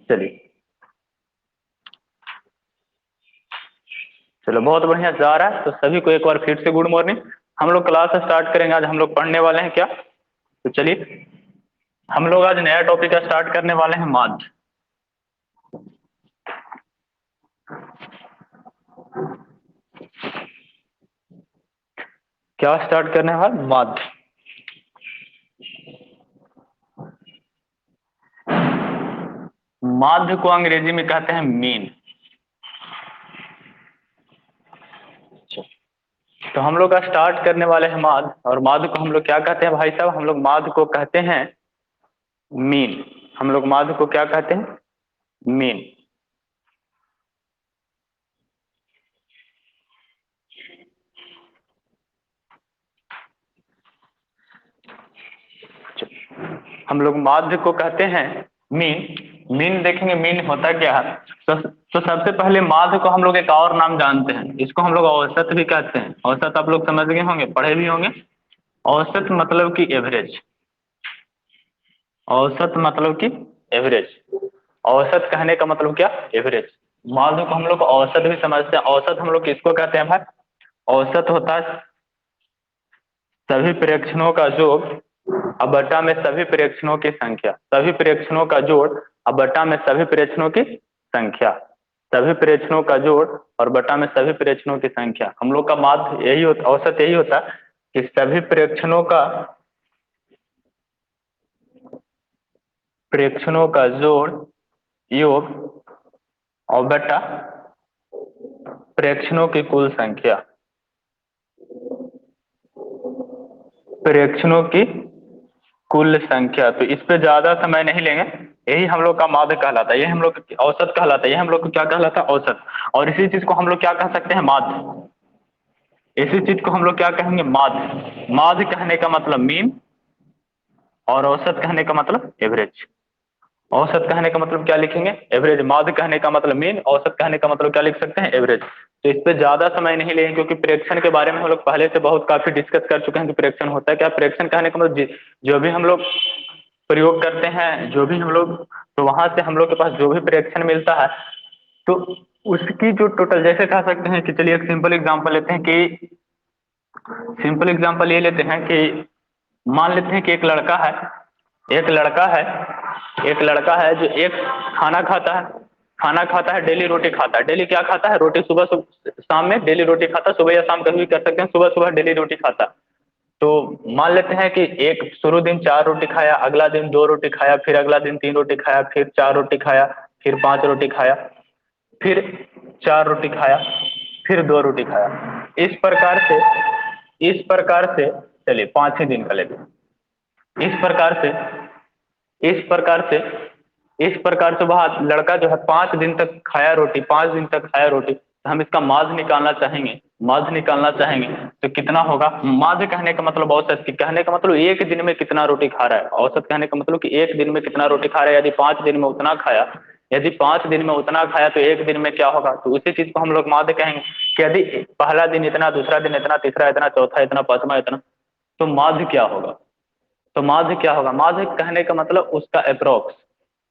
चलिए, चलो बहुत बढ़िया जा रहा है। तो सभी को एक बार फिर से गुड मॉर्निंग। हम लोग क्लास स्टार्ट करेंगे। आज हम लोग पढ़ने वाले हैं क्या? तो चलिए, हम लोग आज नया टॉपिक स्टार्ट करने वाले हैं, माध्य। क्या स्टार्ट करने वाले? माध्य। माध्य को अंग्रेजी में कहते हैं मीन। तो हम लोग का स्टार्ट करने वाले हैं माध्य। और माध्य को हम लोग क्या कहते हैं भाई साहब? हम लोग माध्य को कहते हैं मीन। हम लोग माध्य को क्या कहते हैं? मीन। हम लोग माध्य को कहते हैं मीन। मीन देखेंगे, मीन होता क्या है। तो सबसे पहले माध्य को हम लोग एक और नाम जानते हैं, इसको हम लोग औसत भी कहते हैं। औसत आप लोग समझ गए होंगे, पढ़े भी होंगे। औसत मतलब कि एवरेज। औसत मतलब कि एवरेज। औसत कहने का मतलब क्या? एवरेज। माध्य को हम लोग औसत भी समझते हैं। औसत हम लोग किसको कहते हैं भाई? औसत होता है सभी प्रेक्षणों का जोड़ अब बटा में सभी प्रेक्षणों की संख्या। सभी प्रेक्षणों का जोड़ अब बटा में सभी प्रेक्षणों की संख्या। सभी प्रेक्षणों का जोड़ और बटा में सभी प्रेक्षणों की संख्या। हम लोग का माध्य यही होता, औसत यही होता कि सभी प्रेक्षणों का जोड़, योग और बटा प्रेक्षणों की कुल संख्या। प्रेक्षणों की कुल संख्या। तो इस पे ज्यादा समय नहीं लेंगे। यही हम लोग का माध्य कहलाता है, यही हम लोग औसत कहलाता है, यही हम लोग को क्या कहलाता है? औसत। और इसी चीज को हम लोग क्या कह सकते हैं? माध्य। इसी चीज को हम लोग क्या कहेंगे? माध्य। माध्य कहने का मतलब मीन, और औसत कहने का मतलब एवरेज। औसत कहने का मतलब क्या लिखेंगे? एवरेज। माध्य कहने का मतलब मीन, औसत कहने का मतलब क्या लिख सकते हैं? एवरेज। तो इस पे ज्यादा समय नहीं लेंगे, क्योंकि प्रेक्षण के बारे में हम लोग पहले से बहुत काफी डिस्कस कर चुके हैं कि प्रेक्षण होता है क्या। प्रेक्षण कहने का मतलब जो भी हम लोग प्रयोग करते हैं, जो भी हम लोग, तो वहां से हम लोग के पास जो भी प्रेक्षण मिलता है, तो उसकी जो टोटल, जैसे कह सकते हैं कि चलिए एक सिंपल एग्जांपल लेते हैं कि, सिंपल एग्जांपल ये लेते हैं कि मान लेते हैं कि एक लड़का है एक लड़का है जो एक खाना खाता है। खाना खाता है, डेली रोटी खाता है। डेली क्या खाता है? रोटी। सुबह सुबह शाम में डेली रोटी खाता है। सुबह या शाम कभी भी कर सकते हैं, सुबह सुबह डेली रोटी खाता है। तो मान लेते हैं कि एक शुरू दिन 4 रोटी खाया, अगला दिन 2 रोटी खाया, फिर अगला दिन 3 रोटी खाया, फिर 4 रोटी खाया, फिर 5 रोटी खाया, फिर 4 रोटी खाया, फिर 2 रोटी खाया। इस प्रकार से चलिए 5 ही दिन का लेते हैं। इस प्रकार से इस प्रकार से इस प्रकार से वह लड़का जो है 5 दिन तक खाया रोटी, 5 दिन तक खाया रोटी। तो हम इसका माध्य निकालना चाहेंगे। माध्य निकालना चाहेंगे तो कितना होगा? माध्य कहने का मतलब, औसत की कहने का मतलब एक दिन में कितना रोटी खा रहा है। औसत कहने का मतलब कि एक दिन में कितना रोटी खा रहा है। यदि 5 दिन में उतना खाया तो एक दिन में क्या होगा? तो उसी चीज को हम लोग माध्य कहेंगे कि यदि पहला दिन इतना, दूसरा दिन इतना, तीसरा इतना, चौथा इतना, पांचवा इतना, तो माध्य क्या होगा? तो माध्य क्या होगा? माध्य कहने का मतलब उसका अप्रोक्स,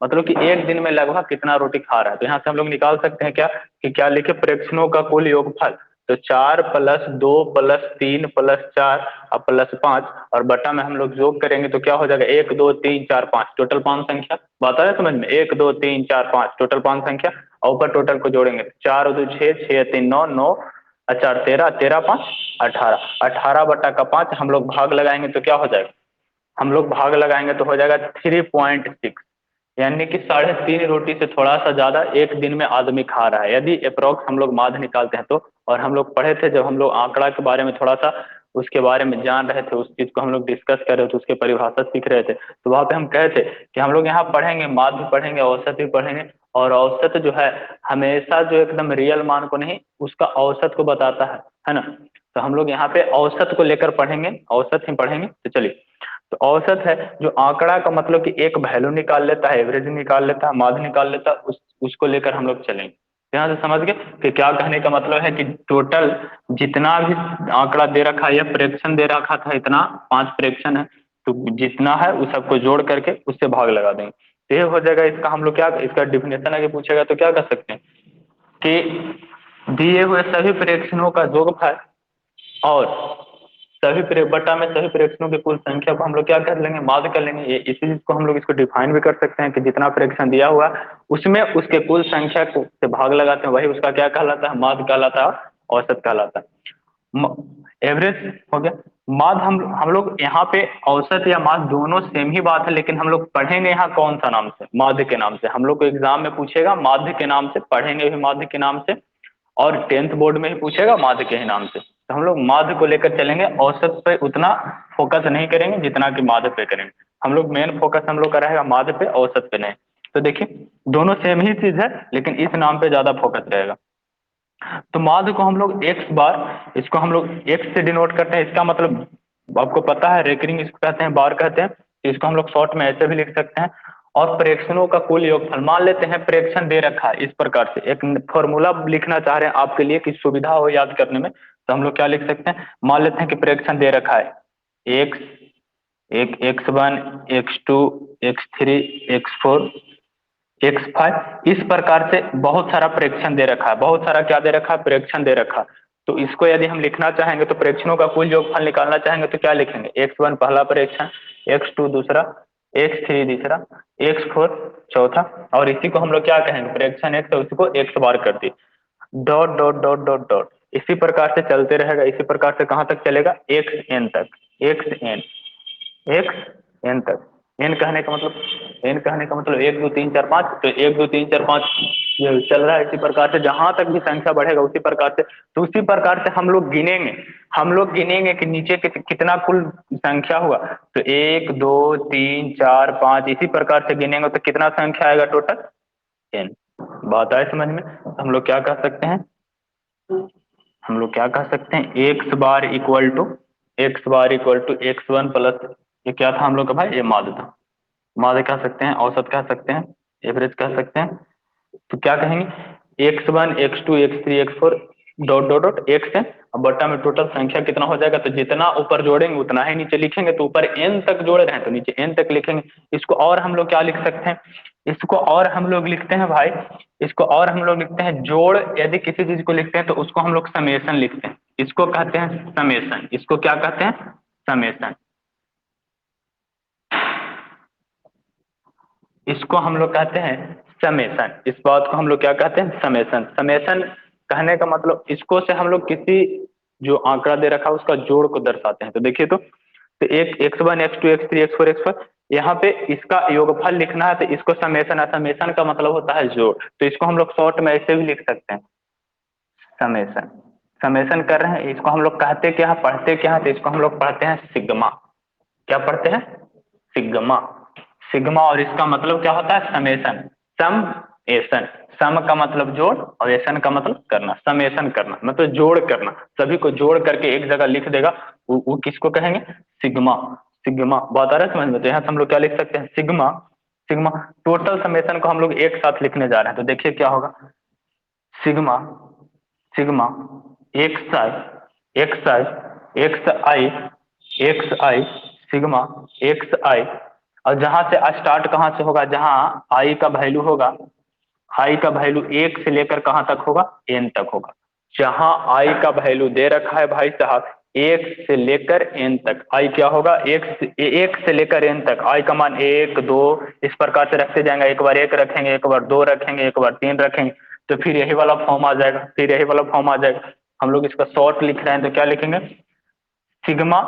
मतलब कि एक दिन में लगभग कितना रोटी खा रहा है। तो यहाँ से हम लोग निकाल सकते हैं क्या, कि क्या लिखे? प्रेक्षणों का कुल योगफल। तो 4+2+3+4 और +5, और बटा में हम लोग योग करेंगे तो क्या हो जाएगा? 1 2 3 4 5, टोटल 5 संख्या। बात आ रहा है समझ में? 1 2 3 4 5, टोटल 5 संख्या। और ऊपर टोटल को जोड़ेंगे, 4 2 6 6 3 9, 9 4 13, 13 5 18, 18/5 हम लोग भाग लगाएंगे तो क्या हो जाएगा? हम लोग भाग लगाएंगे तो हो जाएगा 3.6, यानी कि 3.5 रोटी से थोड़ा सा ज्यादा एक दिन में आदमी खा रहा है, यदि अप्रोक्स हम लोग माध्य निकालते हैं तो। और हम लोग पढ़े थे, जब हम लोग आंकड़ा के बारे में थोड़ा सा उसके बारे में जान रहे थे, उस चीज को हम लोग डिस्कस कर रहे थे, उसके परिभाषा सीख रहे थे, तो वहां पे हम कहे थे कि हम लोग यहाँ पढ़ेंगे, माध्य पढ़ेंगे, औसत भी पढ़ेंगे। और औसत जो है हमेशा जो एकदम रियल मान को नहीं, उसका औसत को बताता है ना। तो हम लोग यहाँ पे औसत को लेकर पढ़ेंगे, औसत ही पढ़ेंगे। तो चलिए, तो औसत है जो आंकड़ा का मतलब कि एक वैल्यू निकाल लेता है, एवरेज निकाल लेता है, माध्य निकाल लेता है, उसको लेकर हम लोग चलेंगे। यहाँ से समझ गए कि क्या कहने का मतलब है, कि टोटल जितना भी आंकड़ा दे रखा है या प्रेक्षण दे रखा था, इतना 5 प्रेक्षण है, तो जितना है उस सबको जोड़ करके उससे भाग लगा देंगे, तो ये हो जाएगा इसका। हम लोग क्या इसका डिफिनेशन आगे पूछेगा तो क्या कर सकते हैं कि दिए हुए सभी प्रेक्षणों का जोगफल और बटा में सभी प्रेक्षणों की कुल संख्या को हम लोग क्या कर लेंगे, माध्य कर लेंगे। ये इसी चीज को हम लोग इसको डिफाइन भी कर सकते हैं कि जितना प्रेक्षण दिया हुआ उसमें उसके कुल संख्या को से भाग लगाते हैं, वही उसका क्या कहलाता है, माध्य कहलाता है, औसत कहलाता है। एवरेज हो गया। माध्य हम लोग यहाँ पे औसत या माध्य दोनों सेम ही बात है, लेकिन हम लोग पढ़ेंगे यहाँ कौन सा नाम से, माध्य के नाम से। हम लोग को एग्जाम में पूछेगा माध्य के नाम से, पढ़ेंगे भी माध्य के नाम से, और 10th बोर्ड में ही पूछेगा माध्य के ही नाम से। तो हम लोग माध्य को लेकर चलेंगे, औसत पे उतना फोकस नहीं करेंगे जितना कि माध्य पे करेंगे। हम लोग मेन फोकस हम लोग का रहेगा माध्य पे, औसत पे नहीं। तो देखिए दोनों सेम ही चीज है, लेकिन इस नाम पे ज्यादा फोकस रहेगा। तो माध्य को हम लोग एक्स बार, इसको हम लोग एक्स से डिनोट करते हैं। इसका मतलब आपको पता है, रेकरिंग इसको कहते हैं, बार कहते हैं। तो इसको हम लोग शॉर्ट में ऐसे भी लिख सकते हैं। और प्रेक्षणों का कुल योगफल, मान लेते हैं प्रेक्षण दे रखा है इस प्रकार से, एक फॉर्मूला लिखना चाह रहे हैं आपके लिए कि सुविधा हो याद करने में, तो हम लोग क्या लिख सकते हैं, मान लेते हैं कि प्रेक्षण दे रखा है एक्स, एक x1, x2, x3, x4, x5, इस प्रकार से बहुत सारा प्रेक्षण दे रखा है। बहुत सारा क्या दे रखा है, प्रेक्षण दे रखा है। तो इसको यदि हम लिखना चाहेंगे तो प्रेक्षणों का कुल योगफल निकालना चाहेंगे तो क्या लिखेंगे, x1 पहला प्रेक्षण, x2 दूसरा, x3 तीसरा, x4 चौथा, और इसी को हम लोग क्या कहेंगे, प्रेक्षण x है उसी को x बार कर दी, dot dot dot dot dot, इसी प्रकार से चलते रहेगा। इसी प्रकार से कहाँ तक चलेगा, xn तक, xn, xn तक। एन कहने का मतलब, एन कहने का मतलब 1 2 3 4 5, तो 1 2 3 4 5 ये चल रहा है। इसी प्रकार से जहां तक भी संख्या बढ़ेगा उसी प्रकार से, तो उसी प्रकार से हम लोग गिनेंगे। हम लोग गिनेंगे कि नीचे कितना कुल संख्या हुआ, तो 1 2 3 4 5 इसी प्रकार से गिनेंगे तो कितना संख्या आएगा टोटल, एन। बात आए समझ में। तो हम लोग क्या कह सकते हैं, हम लोग क्या कह सकते हैं, x bar equal to x1 plus, ये क्या था हम लोग का भाई, ये माध्य था। माध्य कह सकते हैं, औसत कह सकते हैं, एवरेज कह सकते हैं। तो क्या कहेंगे, x1 x2 x3 x4 dot dot dot x है। अब बट्टा में टोटल संख्या कितना हो जाएगा, तो जितना ऊपर जोड़ेंगे उतना ही नीचे लिखेंगे। तो ऊपर n तक जोड़ रहे हैं तो नीचे n तक लिखेंगे। इसको और हम लोग क्या लिख सकते हैं, इसको और हम लोग लिखते हैं भाई, इसको और हम लोग लिखते हैं जोड़। यदि किसी चीज को लिखते हैं तो उसको हम लोग समेसन लिखते हैं, इसको कहते हैं समेसन। इसको क्या कहते हैं, समेसन। इसको हम लोग कहते हैं समेसन। इस बात को हम लोग क्या कहते हैं, समेसन। समेसन कहने का मतलब, इसको से हम लोग किसी जो आंकड़ा दे रखा है उसका जोड़ को दर्शाते हैं। तो देखिए, तो एक x1 x2 x3 x4 x5, यहाँ पे इसका योगफल लिखना है तो इसको समेसन है। समेसन का मतलब होता है जोड़, तो इसको हम लोग शॉर्ट में ऐसे भी लिख सकते हैं, समेसन। समेसन कर रहे हैं, इसको हम लोग कहते क्या है, पढ़ते क्या है, तो इसको हम लोग पढ़ते हैं सिग्मा। क्या पढ़ते हैं, सिग्मा। सिग्मा, और इसका मतलब क्या होता है, समेसन। सम एसन, सम का मतलब जोड़ और एसन का मतलब करना, समेसन करना मतलब जोड़ करना। सभी को जोड़ करके एक जगह लिख देगा, वो किसको कहेंगे, सिग्मा। सिग्मा, बात आ रहा है समझ में। तो यहाँ से हम लोग क्या लिख सकते हैं, सिग्मा। सिग्मा टोटल समेसन को हम लोग एक साथ लिखने जा रहे हैं, तो देखिए क्या होगा, सिग्मा, सिग्मा एक्स आई, एक्स आई, एक्स आई, एक्स आई, सिग्मा एक्स आई। और जहां से स्टार्ट कहां से होगा, जहां आई का वैल्यू होगा, आई का वैल्यू 1 से लेकर कहां तक होगा, एन तक होगा। जहां आई का वैल्यू दे रखा है भाई साहब 1 से लेकर एन तक, आई क्या होगा, 1 से लेकर एन तक, आई का मान 1 2 इस प्रकार से रखते जाएंगे। एक बार 1 रखेंगे, एक बार 2 रखेंगे, एक बार 3 रखेंगे, तो फिर यही वाला फॉर्म आ जाएगा, फिर यही वाला फॉर्म आ जाएगा। हम लोग इसका शॉर्ट लिख रहे हैं तो क्या लिखेंगे, सिग्मा।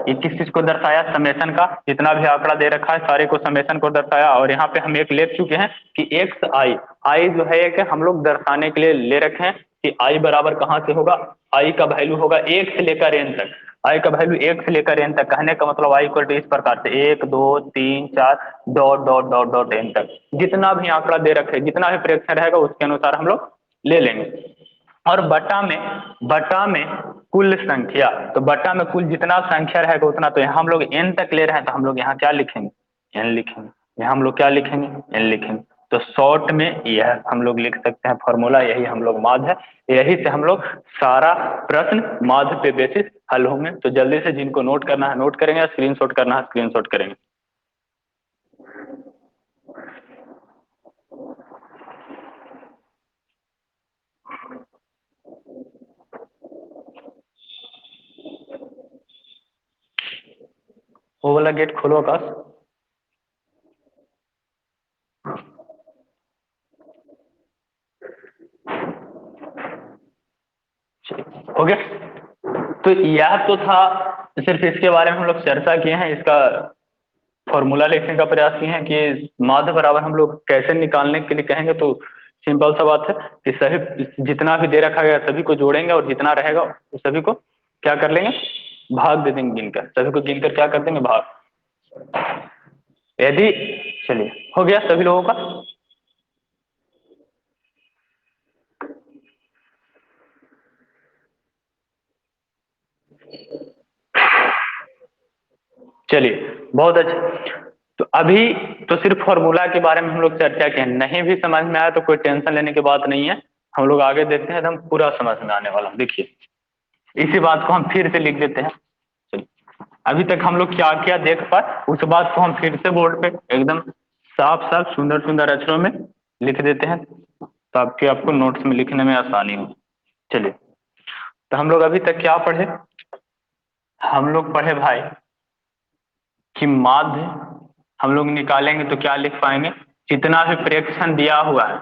ये किस चीज को दर्शाया, समेसन का। जितना भी आंकड़ा दे रखा है सारे को समेसन को दर्शाया। और यहाँ पे हम एक लिख चुके हैं कि एक्स आई, आई जो है कि हम लोग दर्शाने के लिए ले रखे हैं कि आई बराबर कहाँ से होगा, आई का वैल्यू होगा 1 से लेकर एन तक। आई का वैल्यू 1 से लेकर एन तक, कहने का मतलब आई इक्वल टू इस प्रकार से 1 2 3 4 dot dot dot dot n तक। जितना भी आंकड़ा दे रखे, जितना भी प्रेक्षण रहेगा उसके अनुसार हम लोग ले लेंगे। और बटा में कुल संख्या, तो बटा में कुल जितना संख्या रहेगा उतना। तो यहाँ हम लोग एन तक ले रहे हैं तो हम लोग यहाँ क्या लिखेंगे, एन लिखेंगे। यहाँ हम लोग क्या लिखेंगे, एन लिखेंगे। तो शॉर्ट में यह हम लोग लिख सकते हैं फॉर्मूला, यही हम लोग माध्य है, यही से हम लोग सारा प्रश्न माध्य पे बेसिस हल होंगे। तो जल्दी से जिनको नोट करना है नोट करेंगे, स्क्रीनशॉट करना है स्क्रीनशॉट करेंगे। वो वाला गेट खोलो आकाश। हो गया। तो यह तो था, सिर्फ इसके बारे में हम लोग चर्चा किए हैं, इसका फॉर्मूला लिखने का प्रयास किए हैं कि माध्य बराबर हम लोग कैसे निकालने के लिए कहेंगे। तो सिंपल सा बात है कि सभी जितना भी दे रखा गया सभी को जोड़ेंगे और जितना रहेगा उस सभी को क्या कर लेंगे, भाग दे देंगे गिनकर, सभी को गिनकर क्या कर देंगे, भाग। यदि, चलिए हो गया सभी लोगों का। चलिए बहुत अच्छा। तो अभी तो सिर्फ फॉर्मूला के बारे में हम लोग चर्चा किए, नहीं भी समझ में आया तो कोई टेंशन लेने की बात नहीं है, हम लोग आगे देखते हैं एकदम पूरा समझ में आने वाला। देखिए इसी बात को हम फिर से लिख देते हैं। चलिए अभी तक हम लोग क्या क्या देख पाए उस बात को हम फिर से बोर्ड पे एकदम साफ साफ सुंदर सुंदर अक्षरों में लिख देते हैं, ताकि आपको नोट्स में लिखने में आसानी हो। चलिए, तो हम लोग अभी तक क्या पढ़े, हम लोग पढ़े भाई कि माध्य हम लोग निकालेंगे तो क्या लिख पाएंगे, जितना भी प्रेक्षण दिया हुआ है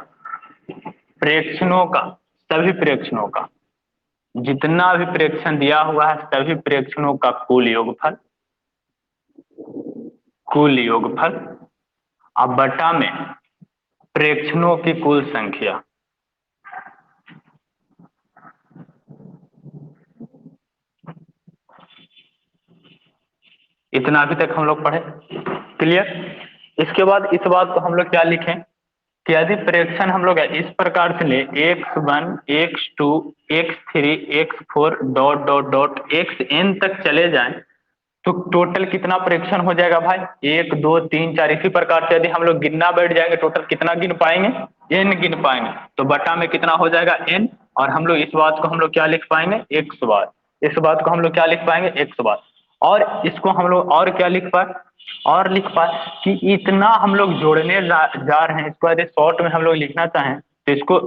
प्रेक्षणों का, सभी प्रेक्षणों का, जितना भी प्रेक्षण दिया हुआ है सभी प्रेक्षणों का कुल योगफल, कुल योगफल अब बटा में प्रेक्षणों की कुल संख्या। इतना अभी तक हम लोग पढ़े, क्लियर। इसके बाद इस बात को हम लोग क्या लिखें कि यदि प्रेक्षण हम लोग इस प्रकार से ले x1 x2 x3 x4 dot dot dot xn तक चले जाएं, तो टोटल कितना प्रेक्षण हो जाएगा भाई, 1 2 3 4। इसी प्रकार से यदि हम लोग गिनना बैठ जाएंगे टोटल कितना गिन पाएंगे, n गिन पाएंगे। तो बटा में कितना हो जाएगा, n। और हम लोग इस बात को हम लोग क्या लिख पाएंगे, x बार। इस बात को हम लोग क्या लिख पाएंगे, x बार। और इसको हम लोग और क्या लिख पाए, और लिख पाए कि इतना हम लोग जोड़ने जा रहे हैं। इसको यदि शॉर्ट में हम लोग लिखना चाहें तो इसको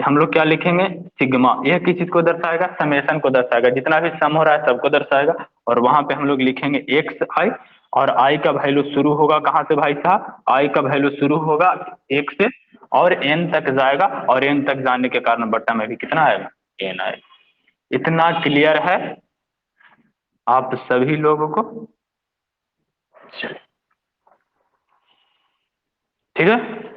हम लोग क्या लिखेंगे, सिग्मा। यह किस चीज को दर्शाएगा, समेशन को दर्शाएगा, जितना भी सम हो रहा है सबको दर्शाएगा। और वहां पे हम लोग लिखेंगे एक्स आई, और आई का वैल्यू शुरू होगा कहाँ से भाई साहब, आई का वैल्यू शुरू होगा 1 से और एन तक जाएगा, और एन तक जाने के कारण बट्टा में भी कितना आएगा, एन आएगा। इतना क्लियर है आप सभी लोगों को, चलिए ठीक है।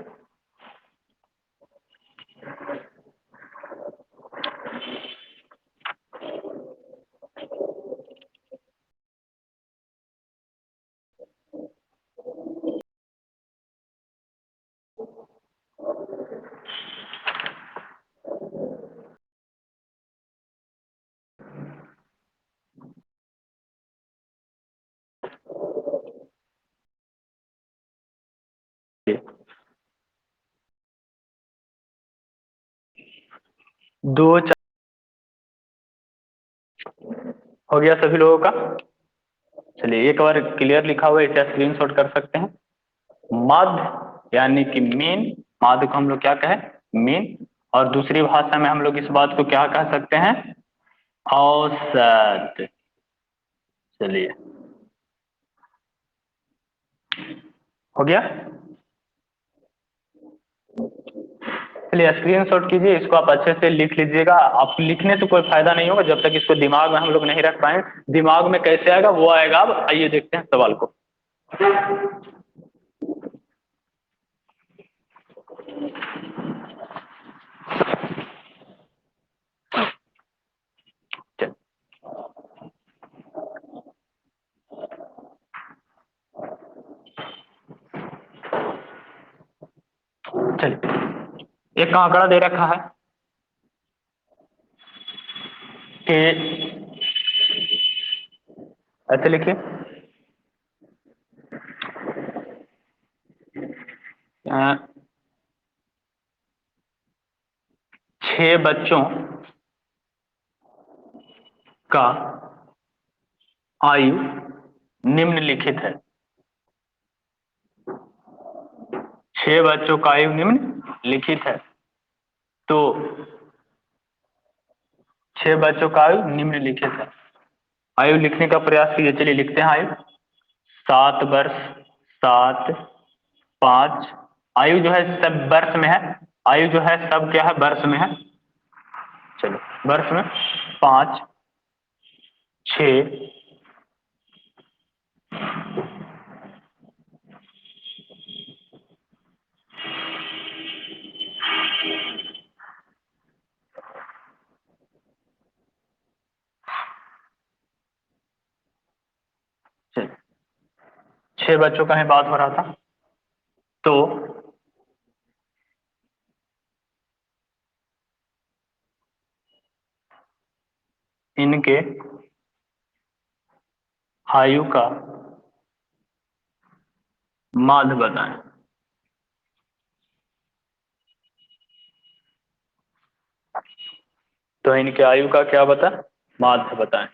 2 4 हो गया सभी लोगों का। चलिए एक बार क्लियर लिखा हुआ है इसे स्क्रीनशॉट कर सकते हैं। मध्य यानी कि मीन, मध्य को हम लोग क्या कहें, मीन। और दूसरी भाषा में हम लोग इस बात को क्या कह सकते हैं, औसत। चलिए हो गया। चलिए स्क्रीनशॉट कीजिए, इसको आप अच्छे से लिख लीजिएगा। आप लिखने से कोई फायदा नहीं होगा जब तक इसको दिमाग में हम लोग नहीं रख पाए। दिमाग में कैसे आएगा वो आएगा, अब आइए देखते हैं सवाल को। चलिए एक आंकड़ा दे रखा है कि, ऐसे लिखिए 6 बच्चों का आयु निम्नलिखित है। 6 बच्चों का आयु निम्नलिखित है। तो 6 बच्चों का आयु निम्नलिखित है। आयु लिखने का प्रयास कीजिए। चलिए लिखते हैं आयु। 7 वर्ष, 7, 5। आयु जो है सब वर्ष में है। आयु जो है सब क्या है, वर्ष में है। चलो वर्ष में 5, 6, 6 बच्चों का ही बात हो रहा था। तो इनके आयु का माध्य बताएं। तो इनके आयु का क्या बता, माध्य बताएं।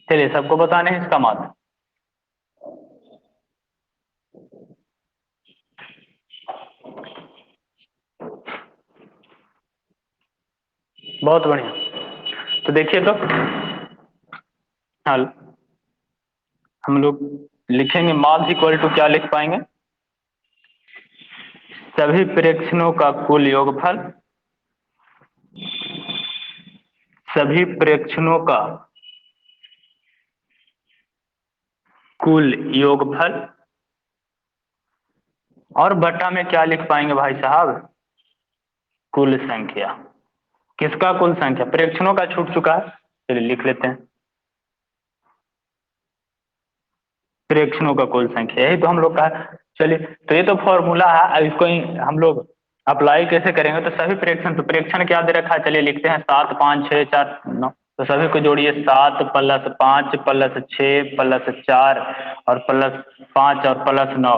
चलिए सबको बताने हैं इसका माध्य। बहुत बढ़िया। तो देखिए तो हल हम लोग लिखेंगे माध्य इक्वल टू क्या लिख पाएंगे, सभी प्रेक्षणों का कुल योगफल, सभी प्रेक्षणों का कुल योगफल, और बटा में क्या लिख पाएंगे भाई साहब, कुल संख्या। किसका कुल संख्या, प्रेक्षणों का छूट चुका है। चलिए लिख लेते हैं, प्रेक्षणों का कुल संख्या, यही तो हम लोग का है। चलिए तो ये तो फॉर्मूला है, अब इसको ही हम लोग अप्लाई कैसे करेंगे। तो सभी प्रेक्षण, तो प्रेक्षण क्या दे रखा है, चलिए लिखते हैं 7, 5, 6, 4, 9। तो सभी को जोड़िए, 7 प्लस 5 प्लस 6 प्लस 4 और प्लस 5 और प्लस 9।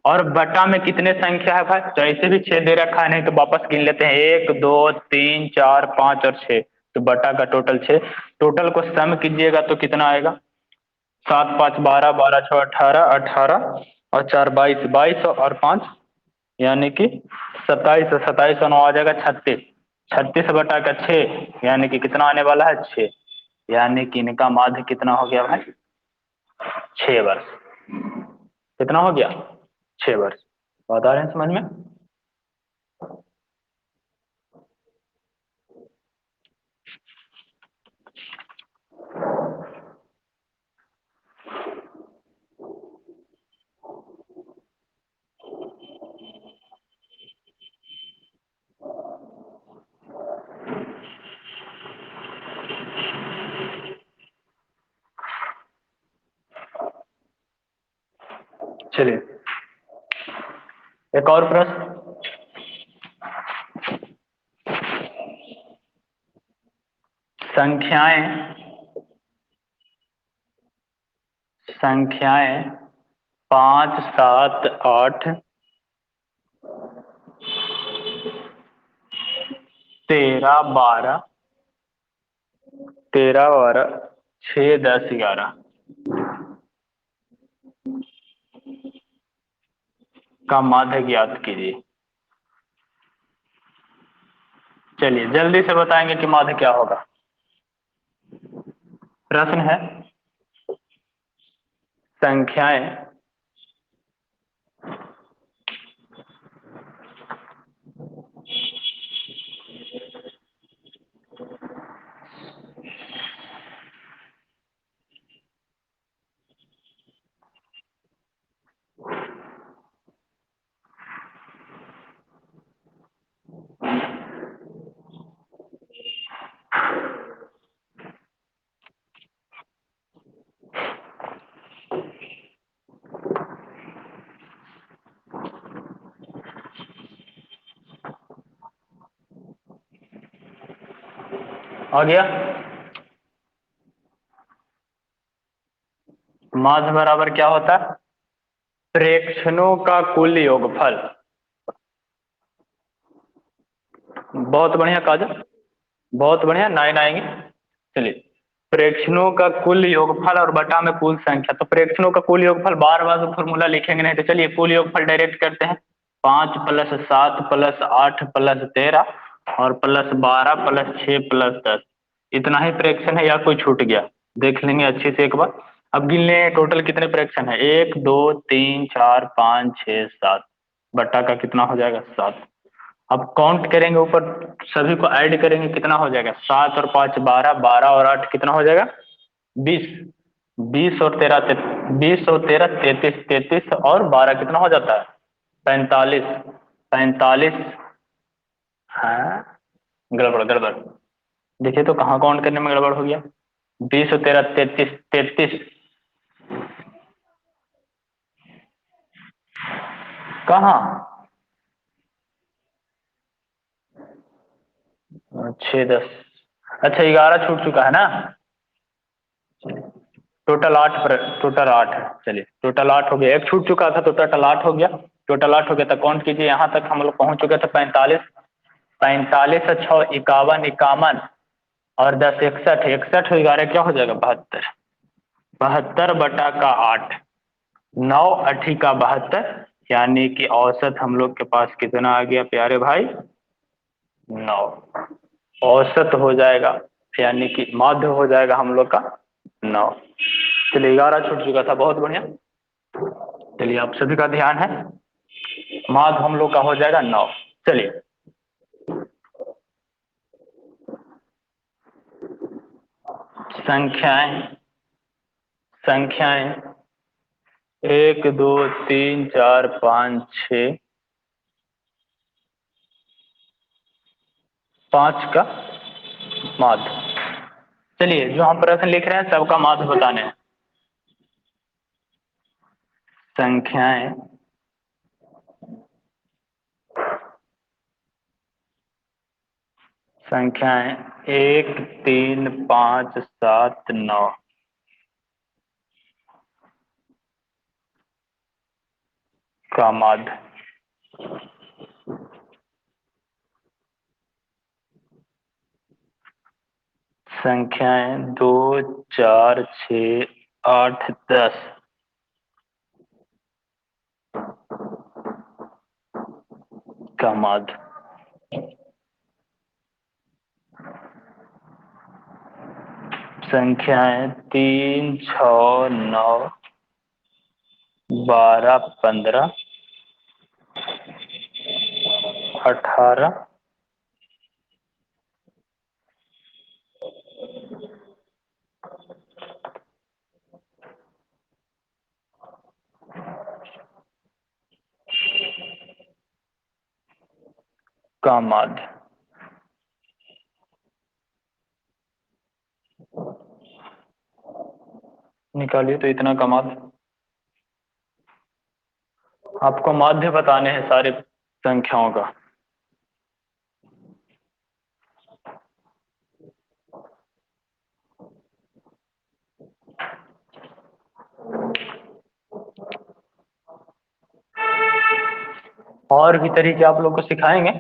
और बटा में कितने संख्या है भाई, तो ऐसे भी 6 दे रखा है, नहीं तो वापस गिन लेते हैं, 1 2 3 4 5 और 6। तो बटा का टोटल 6। टोटल को सम कीजिएगा तो कितना आएगा, 7 5 12, 12 6 18, 18 और 4 22, 22 और 5 यानी कि 27, 27 और 9 आ जाएगा 36। 36 बटा का 6 यानी कि कितना आने वाला है, 6। यानी कि इनका माध्य कितना हो गया भाई, 6 वर्ष। कितना हो गया, 6 वर्ष। बता रहे हैं समझ में। चलिए एक और प्रश्न, संख्याएं संख्याएं 5 7 8 13 12, 13 12 6 10 11 का माध्य ज्ञात कीजिए। चलिए जल्दी से बताएंगे कि माध्य क्या होगा। प्रश्न है, संख्याएं आ गया, माध्य बराबर क्या होता है, प्रेक्षणों का कुल योगफल। बहुत बढ़िया काजल, बहुत बढ़िया, 9 आएंगे। चलिए, प्रेक्षणों का कुल योगफल और बटा में कुल संख्या। तो प्रेक्षणों का कुल योगफल बार बार तो फॉर्मूला लिखेंगे नहीं, तो चलिए कुल योगफल डायरेक्ट करते हैं। 5 + 7 + 8 + 13 और +12 + 6 + 10। इतना ही प्रेक्षण है या कोई छूट गया? देख लेंगे अच्छे से एक बार। अब गिन लेंगे टोटल कितने प्रेक्षण है। 1 2 3 4 5 6 7। बट्टा का कितना हो जाएगा? 7। अब काउंट करेंगे ऊपर, सभी को ऐड करेंगे, कितना हो जाएगा? 7 और 5 12, 12 और 8 कितना हो जाएगा? 20। 20 और 13 33 और 12 कितना हो जाता है? 45। 45। हाँ, गड़बड़ गड़बड़। देखिए तो कहाँ काउंट करने में गड़बड़ हो गया। 20 और 13 33 33। कहाँ? 6 10। अच्छा, 11 छूट चुका है ना। टोटल 8 है। चलिए टोटल 8 हो गया, एक छूट चुका था तो टोटल 8 हो गया। टोटल 8 हो गया, तो काउंट कीजिए, यहाँ तक हम लोग पहुंच चुके थे 45। 45 और 6 51, 51 और 10 61। 61 और 11 क्या हो जाएगा? 72। 72/8। 9 8 का 72, यानी कि औसत हम लोग के पास कितना आ गया प्यारे भाई? 9। औसत हो जाएगा, यानी कि माध्य हो जाएगा हम लोग का 9। चलिए 11 छूट चुका था, बहुत बढ़िया। चलिए आप सभी का ध्यान है, माध्य हम लोग का हो जाएगा 9। चलिए, संख्याएं। संख्याएं 1 2 3 4 5 6। 5 का माध्य। चलिए, जो हम प्रश्न लिख रहे हैं सबका माध्य बताने हैं। संख्याएं संख्याएं 1 3 5 7 9 का माध्य। संख्याएं 2 4 6 8 10 का माध्य। संख्याएं 3 6 9 12 15 18 का माध्य। निकालिए तो इतना का माध्य। आपको माध्य बताने हैं सारे संख्याओं का। और भी तरीके आप लोग को सिखाएंगे।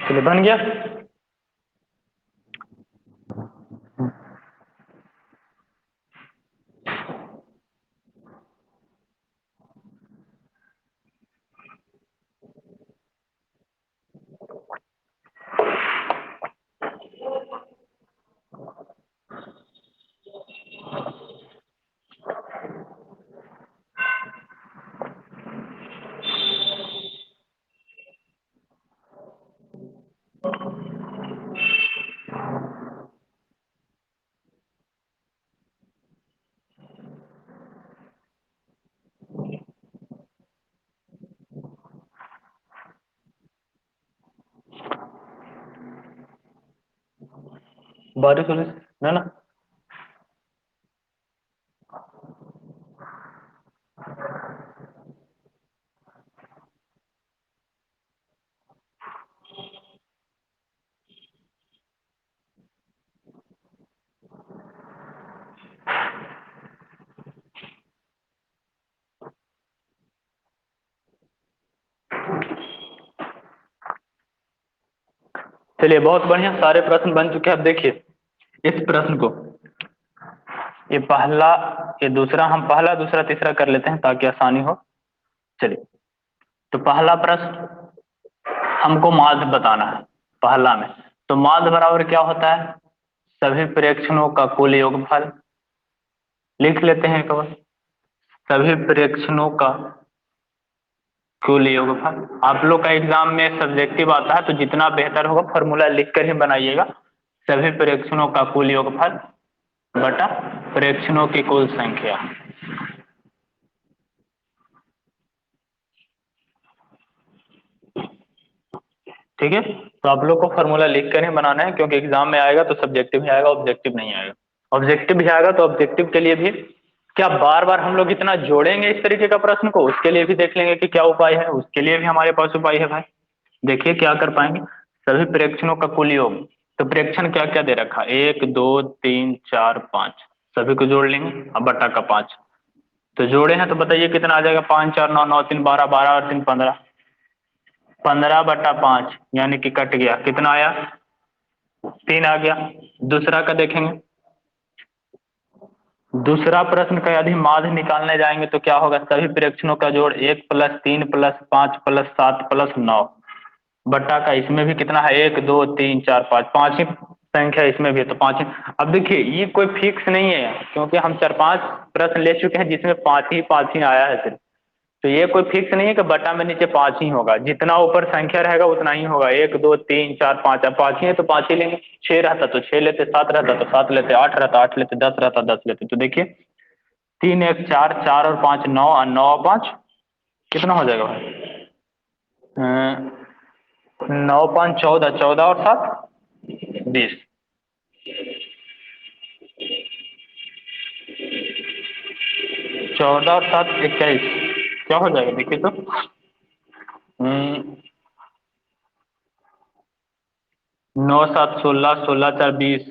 चलिए, बन गया। बारिश होने से ना। चलिए बहुत बढ़िया, सारे प्रश्न बन चुके हैं। अब देखिए इस प्रश्न को, ये पहला, ये दूसरा, हम पहला दूसरा तीसरा कर लेते हैं ताकि आसानी हो। चलिए, तो पहला प्रश्न हमको माध्य बताना है पहला में। तो माध्य बराबर क्या होता है? सभी प्रेक्षणों का कुल योगफल। लिख लेते हैं एक बार, सभी प्रेक्षणों का कुल योगफल। आप लोग का एग्जाम में सब्जेक्टिव आता है तो जितना बेहतर होगा फॉर्मूला लिख कर ही बनाइएगा। सभी प्रेक्षणों का कुल योगफल बटा प्रेक्षणों की कुल संख्या। ठीक है, तो आप लोग को फॉर्मूला लिख कर ही बनाना है, क्योंकि एग्जाम में आएगा तो सब्जेक्टिव ही आएगा, ऑब्जेक्टिव नहीं आएगा। ऑब्जेक्टिव भी आएगा तो ऑब्जेक्टिव के लिए भी क्या बार बार हम लोग इतना जोड़ेंगे इस तरीके का प्रश्न को, उसके लिए भी देख लेंगे कि क्या उपाय है, उसके लिए भी हमारे पास उपाय है भाई। देखिए क्या कर पाएंगे, सभी प्रेक्षणों का कुल योग। तो प्रेक्षण क्या क्या दे रखा, 1 2 3 4 5, सभी को जोड़ लेंगे अब बटा का 5। तो जोड़े हैं तो बताइए कितना आ जाएगा, 5 4 9 9 3 12, 12 और 3 15, 15/5, यानी कि कट गया, कितना आया 3 आ गया। दूसरा का देखेंगे, दूसरा प्रश्न का यदि माध्य निकालने जाएंगे तो क्या होगा, सभी प्रेक्षणों का जोड़ 1 + 3 + 5 + 7 + 9 बट्टा का, इसमें भी कितना है 1 2 3 4 5, पांच ही संख्या इसमें भी है तो पांच ही। अब देखिए ये कोई फिक्स नहीं है, क्योंकि हम 4 5 प्रश्न ले चुके हैं जिसमें पांच ही आया है सिर्फ। तो ये कोई फिक्स नहीं है कि बटा में नीचे 5 ही होगा, जितना ऊपर संख्या रहेगा उतना ही होगा। 1 2 3 4 5, अब 5 ही है तो 5 ही लेंगे। 6 रहता तो 6 लेते, 7 रहता तो 7 लेते, 8 रहता 8 लेते, 10 रहता 10 लेते। तो देखिए 3 1 4, 4 और 5 9, और 9 5 कितना हो जाएगा भाई, 9 5 14, 14 और 7 20, 14 और 7 21, क्या हो जाएगा देखिए तो, 9 7 16, 16 4 20,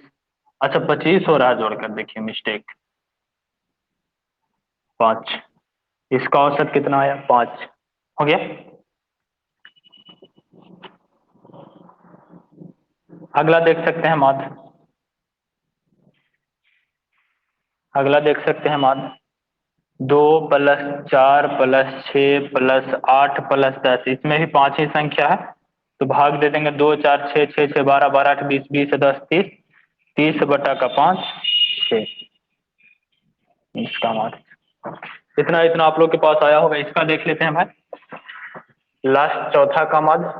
अच्छा 25 हो रहा है जोड़कर, देखिए मिस्टेक, 5, इसका औसत कितना आया 5, हो गया। अगला देख सकते हैं माध्य, अगला देख सकते हैं माध्य, 2 + 4 + 6 + 8 + 10, इसमें भी 5 ही संख्या है। तो भाग दे देंगे, 2 4 6 6 6 12 12 8 20 20 10 30, 30 बटा का 5 6, इसका माध्य इतना इतना आप लोग के पास आया होगा। इसका देख लेते हैं भाई, लास्ट चौथा का माध्य,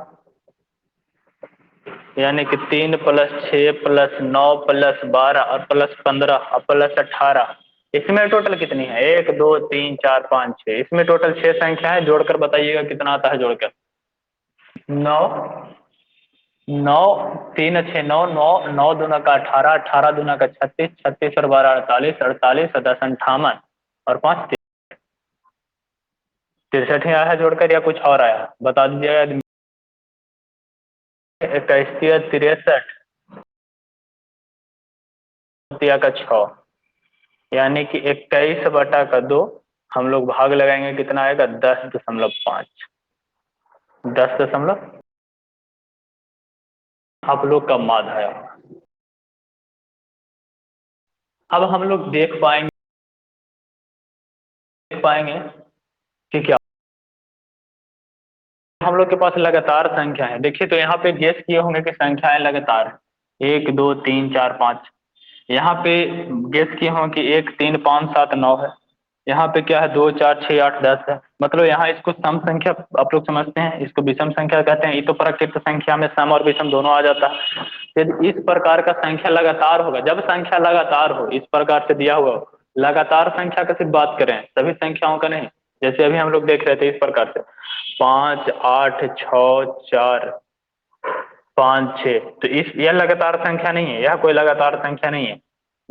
यानी कि 3 + 6 + 9 + 12 और +15 और +18, इसमें टोटल कितनी है, 1 2 3 4 5 6, इसमें टोटल 6 संख्या है। जोड़कर बताइएगा कितना आता है जोड़कर, 9, 9 3 6 9 9, 9 दूना का 18, 18 दूना का 36, 36 और 12 48, 48 और 10 58 और 5 63 ही आया है जोड़कर, या कुछ और आया है बता दीजिएगा। 21 63 दिया का 6, यानी कि 21/2, हम लोग भाग लगाएंगे कितना आएगा, 10.5, 10 आप लोग का माध्य आया। अब हम लोग देख पाएंगे कि क्या हम लोग के पास लगातार संख्या है। देखिए तो यहाँ पे गेस किए होंगे कि संख्याएं लगातार है, 1 2 3 4 5, यहाँ पे गेस किए होंगे कि 1 3 5 7 9 है। यहाँ पे क्या है, 2 4 6 8 10 है। मतलब यहाँ इसको सम संख्या आप लोग समझते हैं, इसको विषम संख्या कहते हैं। ये तो प्राकृत संख्या में सम और विषम दोनों आ जाता है। यदि इस प्रकार का संख्या लगातार होगा, जब संख्या लगातार हो, इस प्रकार से दिया हुआ हो, लगातार संख्या का सिर्फ बात करें, सभी संख्याओं का नहीं। जैसे अभी हम लोग देख रहे थे इस प्रकार से, 5 8 6 4 5 6। तो इस यह लगातार संख्या नहीं है, यह कोई लगातार संख्या नहीं है।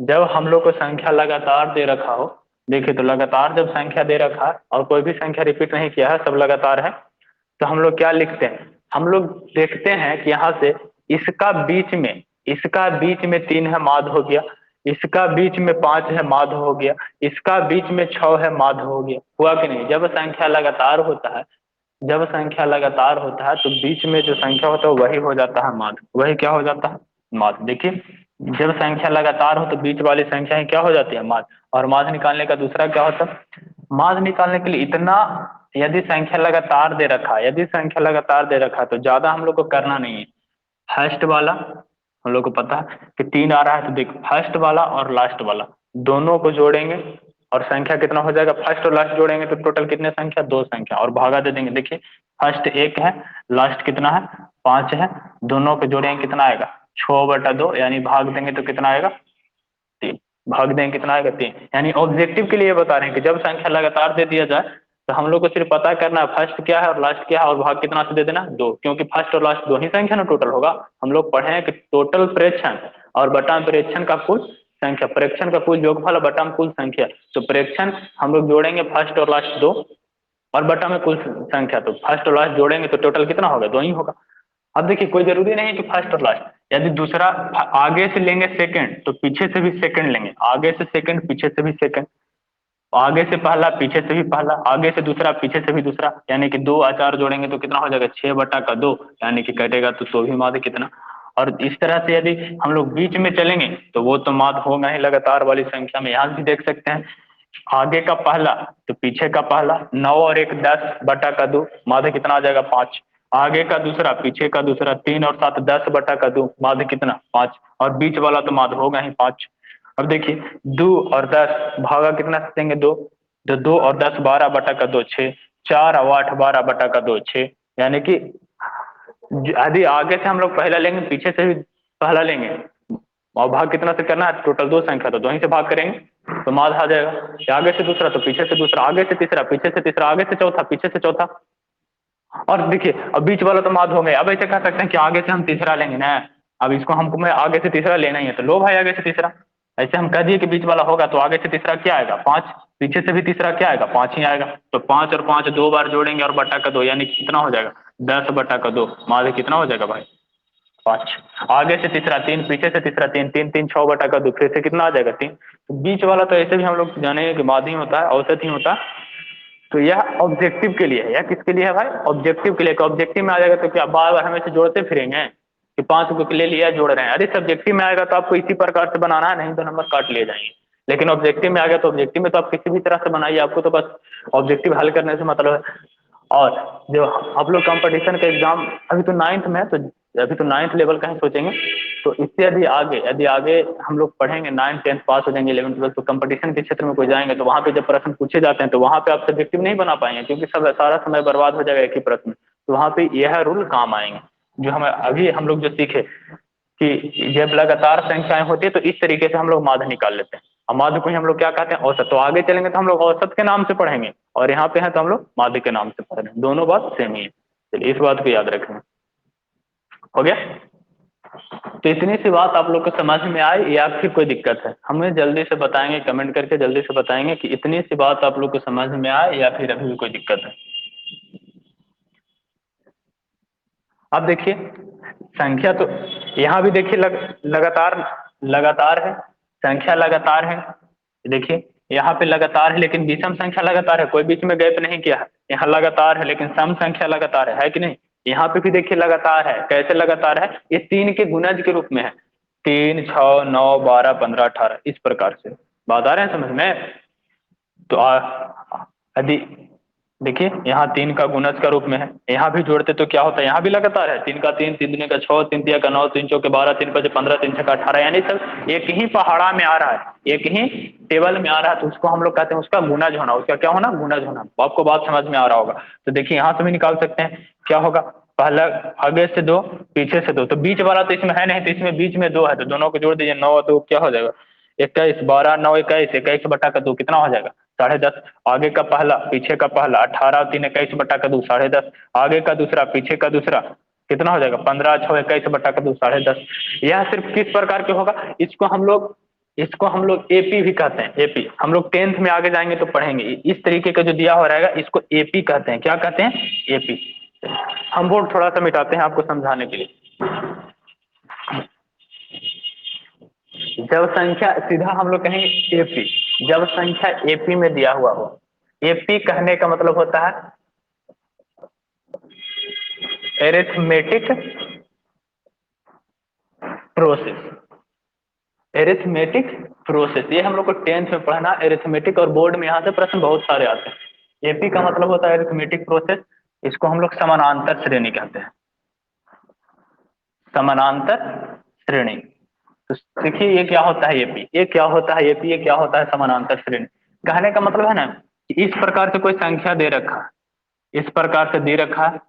जब हम लोग को संख्या लगातार दे रखा हो, देखिए तो लगातार जब संख्या दे रखा है और कोई भी संख्या रिपीट नहीं किया है, सब लगातार है, तो हम लोग क्या लिखते हैं, हम लोग देखते हैं कि यहाँ से इसका बीच में 3 है, माध्य हो गया। इसका बीच में 5 है, माध्य हो गया। इसका बीच में 6 है, माध्य हो गया। हुआ कि नहीं? जब संख्या लगातार होता है, जब संख्या लगातार होता है तो बीच में जो संख्या होता है वही हो जाता है माध्य। वही क्या हो जाता है? माध्य। देखिए, जब संख्या लगातार हो तो बीच वाली संख्या ही क्या हो जाती है? माध्य। और माध्य निकालने का दूसरा क्या होता है? माध्य निकालने के लिए इतना, यदि संख्या लगातार दे रखा है, यदि संख्या लगातार दे रखा है तो ज्यादा हम लोग को करना नहीं है। फर्स्ट वाला हम लोग को पता है कि 3 आ रहा है, तो देखो फर्स्ट वाला और लास्ट वाला दोनों को जोड़ेंगे और संख्या कितना हो जाएगा? फर्स्ट और लास्ट जोड़ेंगे तो टोटल कितने संख्या? 2 संख्या। और भागा दे देंगे। देखिए, फर्स्ट 1 है, लास्ट कितना है? 5 है। दोनों को जोड़ेंगे कितना आएगा? 6/2। यानी भाग देंगे तो कितना आएगा? 3। भाग देंगे कितना आएगा? 3। यानी ऑब्जेक्टिव के लिए बता रहे हैं कि जब संख्या लगातार दे दिया जाए तो हम लोग को सिर्फ पता करना है फर्स्ट क्या है और लास्ट क्या है, और भाग कितना से दे देना? 2। क्योंकि फर्स्ट और लास्ट 2 ही संख्या ना टोटल होगा। हम लोग पढ़े हैं कि टोटल प्रेक्षण और बटा प्रेक्षण का कुल संख्या, प्रेक्षण का कुल योगफल बटा में कुल संख्या। तो प्रेक्षण हम लोग जोड़ेंगे फर्स्ट और लास्ट 2, और बटा में कुल संख्या, तो फर्स्ट और लास्ट जोड़ेंगे तो टोटल कितना होगा? 2 ही होगा। अब देखिए, कोई जरूरी नहीं है कि फर्स्ट और लास्ट, यदि दूसरा आगे से लेंगे सेकंड तो पीछे से भी सेकंड लेंगे, आगे से सेकंड पीछे से भी सेकंड, आगे से पहला पीछे से भी पहला, आगे से दूसरा पीछे से भी दूसरा, यानी कि 2 और 4 जोड़ेंगे तो कितना हो जाएगा? 6/2, यानी कि कटेगा तो भी माध्य कितना। और इस तरह से यदि हम लोग बीच में चलेंगे तो वो तो माध्य होगा ही लगातार वाली संख्या में। यहाँ भी देख सकते हैं, आगे का पहला तो पीछे का पहला, 9 और 1 10/2, माध्य कितना आ जाएगा? 5। आगे का दूसरा पीछे का दूसरा, 3 और 7 10/2, माध्य कितना? 5। और बीच वाला तो माध्य होगा ही 5। अब देखिए, 2 और 10 भागा कितना से देंगे? 2। तो 2 और 10 12/2, 6। 4 और 8 12/2, 6। यानी कि यदि आगे से हम लोग पहला लेंगे पीछे से भी पहला लेंगे, और भाग कितना से करना है? टोटल 2 संख्या तो 2 ही से भाग करेंगे तो माध्य आ जाएगा। आगे से दूसरा तो पीछे से दूसरा, आगे से तीसरा पीछे से तीसरा, आगे से चौथा पीछे से चौथा। और देखिए, अब बीच वाला तो माध्य हो गया। अब ऐसे कह सकते हैं कि आगे से हम तीसरा लेंगे ना, अब इसको हमको मैं आगे से तीसरा लेना ही है तो लो भाई आगे से तीसरा। ऐसे हम कह दिए कि बीच वाला होगा तो आगे से तीसरा क्या आएगा? 5। पीछे से भी तीसरा क्या आएगा? 5 ही आएगा। तो 5 और 5 2 बार जोड़ेंगे और बटा का 2, यानी कितना हो जाएगा? 10/2। माध्य कितना हो जाएगा भाई? 5। आगे से तीसरा 3, पीछे से तीसरा 3, 3 3 6/2, फिर से कितना आ जाएगा? 3। तो बीच वाला तो ऐसे भी हम लोग जानेंगे कि माध्य ही होता है, औसत ही होता है। तो यह ऑब्जेक्टिव के लिए है। यह किसके लिए है भाई? ऑब्जेक्टिव के लिए। ऑब्जेक्टिव में आ जाएगा तो क्या बार बार हमें से जोड़ते फिरेंगे कि 5 को ले लिया जोड़ रहे हैं? अरे सब्जेक्टिव में आएगा तो आपको इसी प्रकार से बनाना है, नहीं तो नंबर काट लिए जाएंगे। लेकिन ऑब्जेक्टिव में आ गया तो ऑब्जेक्टिव में तो आप किसी भी तरह से बनाइए, आपको तो बस ऑब्जेक्टिव हल करने से मतलब है। और जो आप लोग कंपटीशन के एग्जाम, अभी तो 9th में है तो अभी तो 9th लेवल का ही सोचेंगे। तो इससे यदि आगे हम लोग पढ़ेंगे, 9th 10th पास हो जाएंगे, 11th 12th, तो कंपटीशन के क्षेत्र में कोई जाएंगे तो वहां पे जब प्रश्न पूछे जाते हैं तो वहां पे आप सब्जेक्टिव नहीं बना पाएंगे, क्योंकि सब सारा समय बर्बाद हो जाएगा एक ही प्रश्न में। तो वहां पे यह रूल काम आएंगे जो हमें अभी हम लोग जो सीखे कि जब लगातार संख्याएं होती है तो इस तरीके से हम लोग माध्य निकाल लेते हैं। और माध्य को ही हम लोग क्या कहते हैं? औसत। तो आगे चलेंगे तो हम लोग औसत के नाम से पढ़ेंगे, और यहाँ पे है तो हम लोग माध्य के नाम से पढ़ रहे हैं। दोनों बात सेम ही है। चलिए, इस बात को याद रखें। हो गया? तो इतनी सी बात आप लोग को समझ में आई या फिर कोई दिक्कत है? हमें जल्दी से बताएंगे, कमेंट करके जल्दी से बताएंगे कि इतनी सी बात आप लोग को समझ में आए या फिर अभी भी कोई दिक्कत है। अब देखिए, संख्या तो यहाँ भी देखिए लगातार लगातार है, संख्या लगातार है। देखिए, यहाँ पे लगातार है लेकिन विषम संख्या लगातार है, कोई बीच में गैप नहीं किया है। यहाँ लगातार है लेकिन सम संख्या लगातार है कि नहीं? यहाँ पे भी देखिए लगातार है। कैसे लगातार है? ये 3 के गुणज के रूप में है। 3 6 9 12 15 18, इस प्रकार से। बात आ रहे हैं समझ में? तो यदि देखिए, यहाँ 3 का गुणज का रूप में है, यहाँ भी जोड़ते तो क्या होता है? यहाँ भी लगातार है। 3 का 3, 3 दूनी का 6, 3 तिया का 9, 3 चौके 12, 3 5 15, 3 6 18, यानी सब एक ही पहाड़ा में आ रहा है, एक ही टेबल में आ रहा है, तो उसको हम लोग कहते हैं उसका गुणज होना। उसका क्या होना? गुणज होना। तो आपको बात समझ में आ रहा होगा। तो देखिए, यहाँ से भी निकाल सकते हैं। क्या होगा? पहला आगे से 2 पीछे से 2, तो बीच वाला तो इसमें है नहीं, तो इसमें बीच में 2 है, तो दोनों को जोड़ दीजिए। 9 2 क्या हो जाएगा? 21, 12 9 21, 21/2 कितना हो जाएगा? 10.5। आगे का पहला पीछे का पहला, 18 और 3 21/2, 10.5। आगे का दूसरा पीछे का दूसरा, कितना हो जाएगा 15 6 21 बटा का 2 10.5। यह सिर्फ किस प्रकार के होगा, इसको हम लोग एपी भी कहते हैं। एपी हम लोग 10th में आगे जाएंगे तो पढ़ेंगे। इस तरीके का जो दिया हो रहेगा इसको एपी कहते हैं। क्या कहते हैं? एपी। हम बोर्ड थोड़ा सा मिटाते हैं आपको समझाने के लिए। जब संख्या सीधा हम लोग कहेंगे एपी, जब संख्या एपी में दिया हुआ हो। एपी कहने का मतलब होता है एरिथमेटिक प्रोसेस। एरिथमेटिक प्रोसेस ये हम लोग को 10th में पढ़ना। एरिथमेटिक और बोर्ड में यहाँ से प्रश्न बहुत सारे आते हैं। एपी का मतलब होता है एरिथमेटिक प्रोसेस। इसको हम लोग समानांतर श्रेणी कहते हैं। समानांतर श्रेणी। तो देखिए ये क्या होता है एपी, ये क्या होता है एपी, ये क्या होता है समानांतर श्रेणी। कहने का मतलब है ना कि इस प्रकार से कोई संख्या दे रखा है, इस प्रकार से दे रखा है,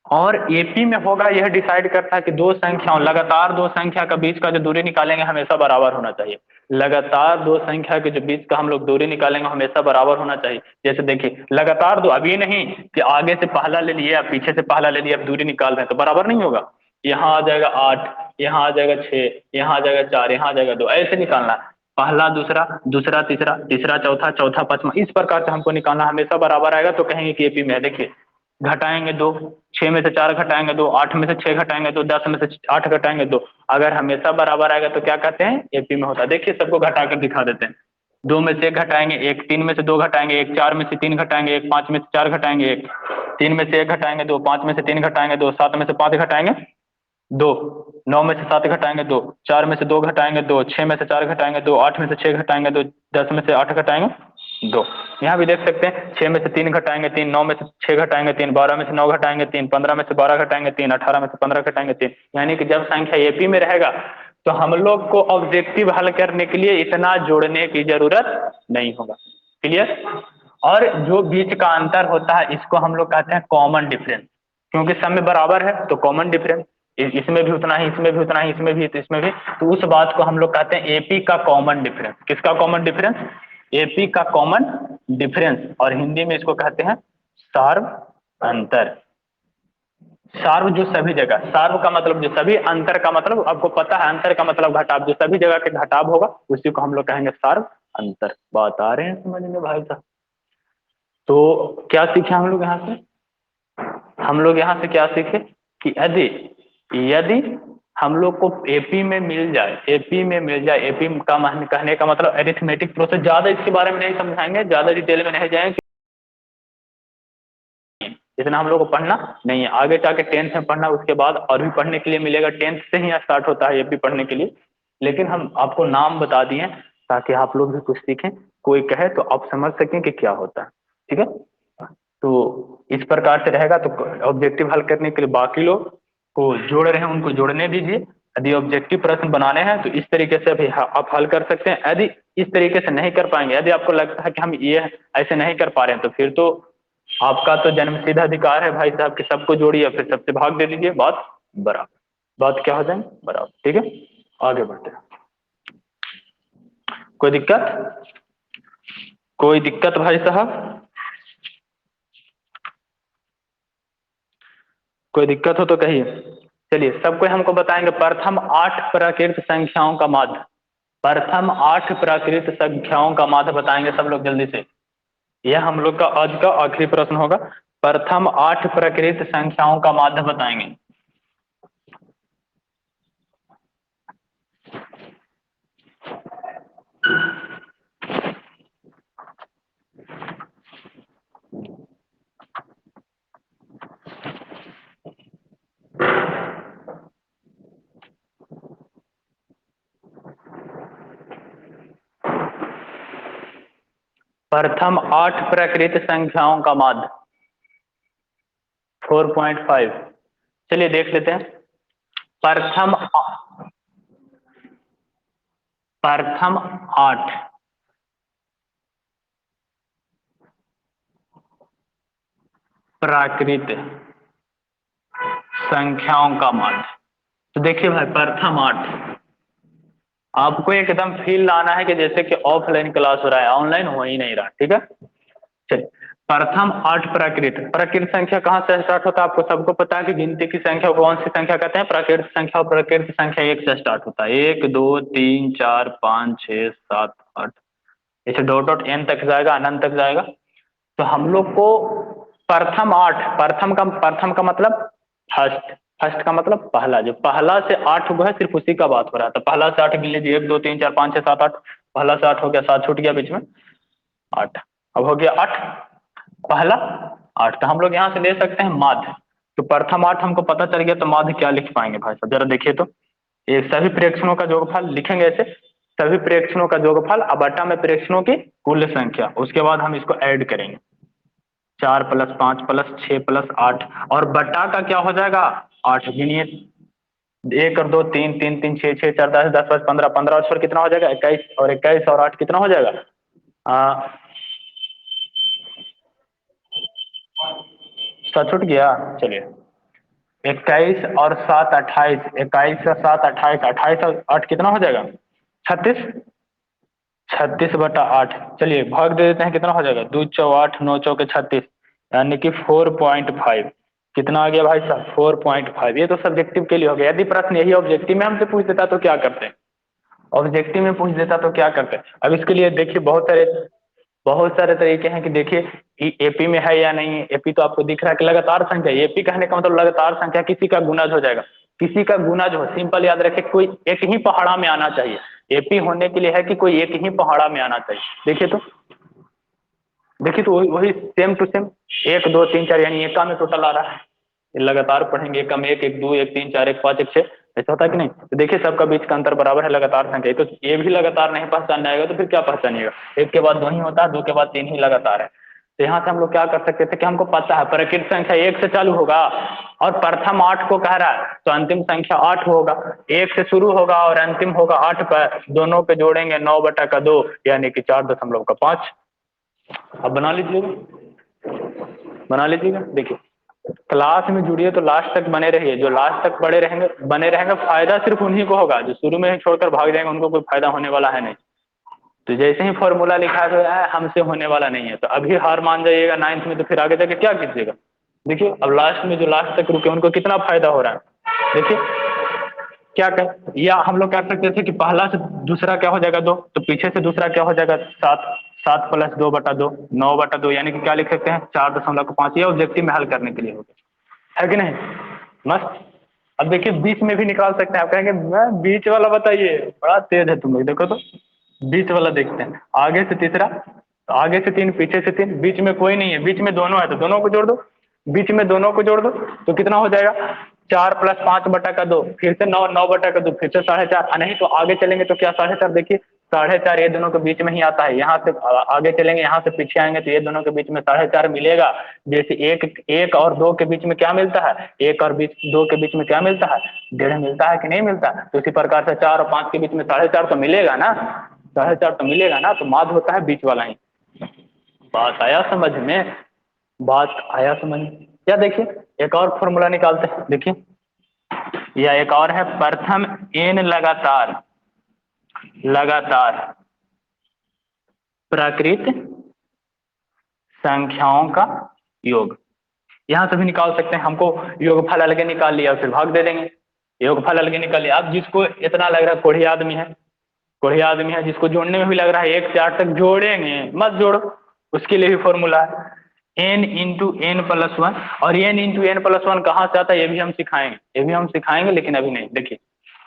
और एपी में होगा यह डिसाइड करता है कि दो संख्याओं, लगातार दो संख्या का बीच का जो दूरी निकालेंगे हमेशा बराबर होना चाहिए। लगातार दो संख्या के जो बीच का हम लोग दूरी निकालेंगे हमेशा बराबर होना चाहिए। जैसे देखिए लगातार दो, अब ये नहीं कि आगे से पहला ले लिए अब पीछे से पहला ले लिया, अब दूरी निकाल रहे हैं तो बराबर नहीं होगा। यहाँ आ जाएगा 8, यहाँ आ जाएगा 6, यहाँ आ जाएगा 4, यहाँ आ जाएगा 2, ऐसे निकालना है। पहला दूसरा, दूसरा तीसरा, तीसरा चौथा, चौथा पांचवा, इस प्रकार से हमको निकालना, हमेशा बराबर आएगा तो कहेंगे कि एपी में है। देखिए घटाएंगे 2, 6 में से 4 घटाएंगे 2, 8 में से 6 घटाएंगे 2, 10 में से 8 घटाएंगे 2, अगर हमेशा बराबर आएगा तो क्या कहते हैं? एपी में होता है। देखिए सबको घटा कर दिखा देते हैं। 2 में से 1 घटाएंगे 1, 3 में से 2 घटाएंगे 1, 4 में से 3 घटाएंगे 1, 5 में से 4 घटाएंगे 1, 3 में से 1 घटाएंगे 2, 5 में से 3 घटाएंगे 2, 7 में से 5 घटाएंगे 2, 9 में से 7 घटाएंगे 2, 4 में से 2 घटाएंगे 2, 6 में से 4 घटाएंगे 2, 8 में से 6 घटाएंगे 2, 10 में से 8 घटाएंगे 2। यहाँ भी देख सकते हैं 6 में से 3 घटाएंगे 3, 9 में से 6 घटाएंगे 3, 12 में से 9 घटाएंगे 3, 15 में से 12 घटाएंगे 3, 18 में से 15 घटाएंगे 3। यानी कि जब संख्या एपी में रहेगा तो हम लोग को ऑब्जेक्टिव हल करने के लिए इतना जोड़ने की जरूरत नहीं होगा। क्लियर? और जो बीच का अंतर होता है इसको हम लोग कहते हैं कॉमन डिफरेंस, क्योंकि सब में बराबर है तो कॉमन डिफरेंस। इसमें भी उतना ही, इसमें भी उतना ही, इसमें भी तो इसमें भी, तो उस बात को हम लोग कहते हैं एपी का कॉमन डिफरेंस। किसका कॉमन डिफरेंस? एपी का कॉमन डिफरेंस। और हिंदी में इसको कहते हैं सार्व अंतर। सार्व जो सभी जगह, सार्व का मतलब जो सभी, अंतर का मतलब आपको पता है, अंतर का मतलब घटाव, जो सभी जगह के घटाव होगा उसी को हम लोग कहेंगे सार्व अंतर। बात आ रहे हैं समझ में भाई साहब? तो क्या सीखे हम लोग यहाँ से? हम लोग यहाँ से क्या सीखे कि यदि यदि हम लोग को एपी में मिल जाए, एपी में मिल जाए, एपी का कहने का मतलब अरिथमेटिक प्रोसेस। ज्यादा इसके बारे में नहीं समझाएंगे, ज्यादा डिटेल में नहीं जाएंगे, इतना हम लोग को पढ़ना नहीं है। आगे जाके 10th में पढ़ना, उसके बाद और भी पढ़ने के लिए मिलेगा। 10th से ही स्टार्ट होता है एपी पढ़ने के लिए, लेकिन हम आपको नाम बता दिए ताकि आप लोग भी कुछ सीखें, कोई कहे तो आप समझ सकें कि क्या होता है। ठीक है? तो इस प्रकार से रहेगा। तो ऑब्जेक्टिव हल करने के लिए बाकी लोग को जोड़ रहे हैं उनको जोड़ने दीजिए। यदि ऑब्जेक्टिव प्रश्न बनाने हैं तो इस तरीके से भी आप हल कर सकते हैं। यदि इस तरीके से नहीं कर पाएंगे, यदि आपको लगता है कि हम ये ऐसे नहीं कर पा रहे हैं, तो फिर तो आपका तो जन्मसिद्ध अधिकार है भाई साहब कि सबको जोड़िए फिर सबसे भाग दे दीजिए। बात बराबर, बात क्या हो जाएंगे? बराबर। ठीक है, आगे बढ़ते हैं। कोई दिक्कत? कोई दिक्कत भाई साहब? कोई दिक्कत हो तो कहिए। चलिए सब कोई हमको बताएंगे प्रथम 8 प्राकृत संख्याओं का माध्य। प्रथम 8 प्राकृत संख्याओं का माध्य बताएंगे सब लोग जल्दी से। यह हम लोग का आज का आखिरी प्रश्न होगा। प्रथम 8 प्राकृत संख्याओं का माध्य बताएंगे। प्रथम 8 प्राकृत संख्याओं का माध्य 4.5। चलिए देख लेते हैं। प्रथम 8 प्राकृत संख्याओं का माध्य। तो देखिए भाई प्रथम 8 आपको एकदम फील लाना है कि जैसे कि ऑफलाइन क्लास हो रहा है, ऑनलाइन हो ही नहीं रहा। ठीक है? चलिए प्रथम 8 प्राकृत प्राकृत संख्या कहाँ से स्टार्ट होता है? आपको सबको पता है कि गिनती की संख्या को कौन सी संख्या कहते हैं? प्राकृत संख्या। और प्राकृत संख्या 1 से स्टार्ट होता है। 1 2 3 4 5 6 7 8, इसे डॉट डॉट एन तक जाएगा, अनंत तक जाएगा। तो हम लोग को प्रथम 8, प्रथम का मतलब फर्स्ट, फर्स्ट का मतलब पहला, जो पहला से 8 हुआ है सिर्फ उसी का बात हो रहा है। तो पहला से 8 गिन लीजिए, 1 2 3 4 5 6 7 8। पहला से 8 हो गया, 7 छूट गया बीच में, 8। अब हो गया 8, पहला 8। तो हम लोग यहाँ से ले सकते हैं माध्य। तो प्रथम 8 हमको पता चल गया, तो माध्य क्या लिख पाएंगे भाई साहब? जरा देखिए तो, ये सभी प्रेक्षणों का जोगफल लिखेंगे ऐसे, सभी प्रेक्षणों का जोगफल अब बटा में प्रेक्षणों की कुल संख्या, उसके बाद हम इसको ऐड करेंगे। 4 + 5 + 6 + 8, और बटा का क्या हो जाएगा? 8 गिनिए, 1 और 2 3 3 3 6 6 4 10 10 15 15 और 6 कितना हो जाएगा? 21, और 21 और 8 कितना हो जाएगा? 7 छूट गया, चलिए। 21 और 7 28, 21 और 7 28, 28 और 8 कितना हो जाएगा? 36, 36/8। चलिए भाग दे देते हैं, कितना हो जाएगा? 2 चौ 8, 9 चौके 36, यानी कि 4.5। कितना आ गया भाई साहब? 4.5। ये तो सब्जेक्टिव के लिए हो गया। यदि प्रश्न यही ऑब्जेक्टिव में हमसे पूछ देता तो क्या करते हैं? ऑब्जेक्टिव में पूछ देता तो क्या करते हैं? अब इसके लिए देखिए बहुत सारे तरीके हैं कि देखिए एपी में है या नहीं है। एपी तो आपको दिख रहा है कि लगातार संख्या, एपी कहने का मतलब लगातार संख्या, किसी का गुणज हो जाएगा, किसी का गुणज हो। सिंपल याद रखें, कोई एक ही पहाड़ा में आना चाहिए। एपी होने के लिए है कि कोई एक ही पहाड़ा में आना चाहिए। देखिए तो वही सेम टू सेम, 1 2 3 4, यानी एका में टोटल आ रहा है। ये लगातार पढ़ेंगे, एकम 1 1 2 1 3 4 1 5 1 6, ऐसा होता है कि नहीं? तो देखिए सबका बीच का अंतर बराबर है, लगातार संख्या। तो ये भी लगातार नहीं पहचानने आएगा तो फिर क्या पहचानिएगा? एक के बाद दो ही होता है, दो के बाद तीन ही लगातार है। तो यहाँ से हम लोग क्या कर सकते थे कि हमको पता है प्रकृत संख्या 1 से चालू होगा, और प्रथम 8 को कह रहा है तो अंतिम संख्या 8 होगा। 1 से शुरू होगा और अंतिम होगा 8 पर, दोनों पे जोड़ेंगे 9/2, यानी कि 4.5। अब बना लीजिएगा, बना लीजिएगा। देखिए क्लास में जुड़िए तो लास्ट तक बने रहिए। जो लास्ट तक बने रहेंगे, फायदा सिर्फ उन्हीं को होगा। जो शुरू में ही छोड़कर भाग जाएंगे उनको कोई फायदा होने वाला है नहीं। तो जैसे ही फॉर्मूला लिखा तो है, हमसे होने वाला नहीं है। तो अभी हार मान जाइएगा 9th में, तो फिर आगे जाके क्या कीजिएगा? देखिए अब लास्ट में जो लास्ट तक रुके उनको कितना फायदा हो रहा है। देखिए क्या कर, या हम लोग कर सकते थे कि पहला से दूसरा क्या हो जाएगा? 2, तो पीछे से दूसरा क्या हो जाएगा? 7, 7 + 2/2, 9/2, यानी कि क्या लिख सकते हैं? 4.5। ये ऑब्जेक्टिव में हल करने के लिए हो गया, है कि नहीं? मस्त। अब देखिए बीच में भी निकाल सकते हैं। आप कहेंगे मैं बीच वाला बताइए, बड़ा तेज है तुम लोग। देखो तो बीच वाला देखते हैं, आगे से तीसरा, तो आगे से 3 पीछे से 3, बीच में कोई नहीं है, बीच में दोनों है तो दोनों को जोड़ दो, बीच में दोनों को जोड़ दो, तो कितना हो जाएगा? 4 + 5/2, फिर से 9, 9/2, फिर से 4.5। नहीं तो आगे चलेंगे तो क्या 4.5? देखिए 4.5 ये दोनों के बीच में ही आता है। यहाँ से आगे चलेंगे, यहाँ से पीछे आएंगे तो ये दोनों के बीच में 4.5 मिलेगा। जैसे एक और 2 के बीच में क्या मिलता है? 1 और 2 के बीच में क्या मिलता है? 1.5 मिलता है कि नहीं मिलता? तो इसी प्रकार से 4 और 5 के बीच में 4.5 तो मिलेगा ना, 4.5 तो मिलेगा ना। तो माध्य होता है बीच वाला ही। बात आया समझ में? बात आया समझ में? या देखिए एक और फॉर्मूला निकालते हैं। देखिए या एक और है, प्रथम n लगातार लगातार प्राकृत संख्याओं का योग। यहां से भी निकाल सकते हैं। हमको योगफल अलग निकाल लिया, फिर भाग दे देंगे। योगफल अलग निकाल लिया। अब जिसको इतना लग रहा है कोढ़ी आदमी है, कोढ़ी आदमी है, जिसको जोड़ने में भी लग रहा है 1 से 8 तक जोड़ेंगे, मत जोड़ो, उसके लिए भी फॉर्मूला है n × n+1। और n × n+1 कहाँ से आता है ये भी हम सिखाएंगे, लेकिन अभी नहीं। देखिए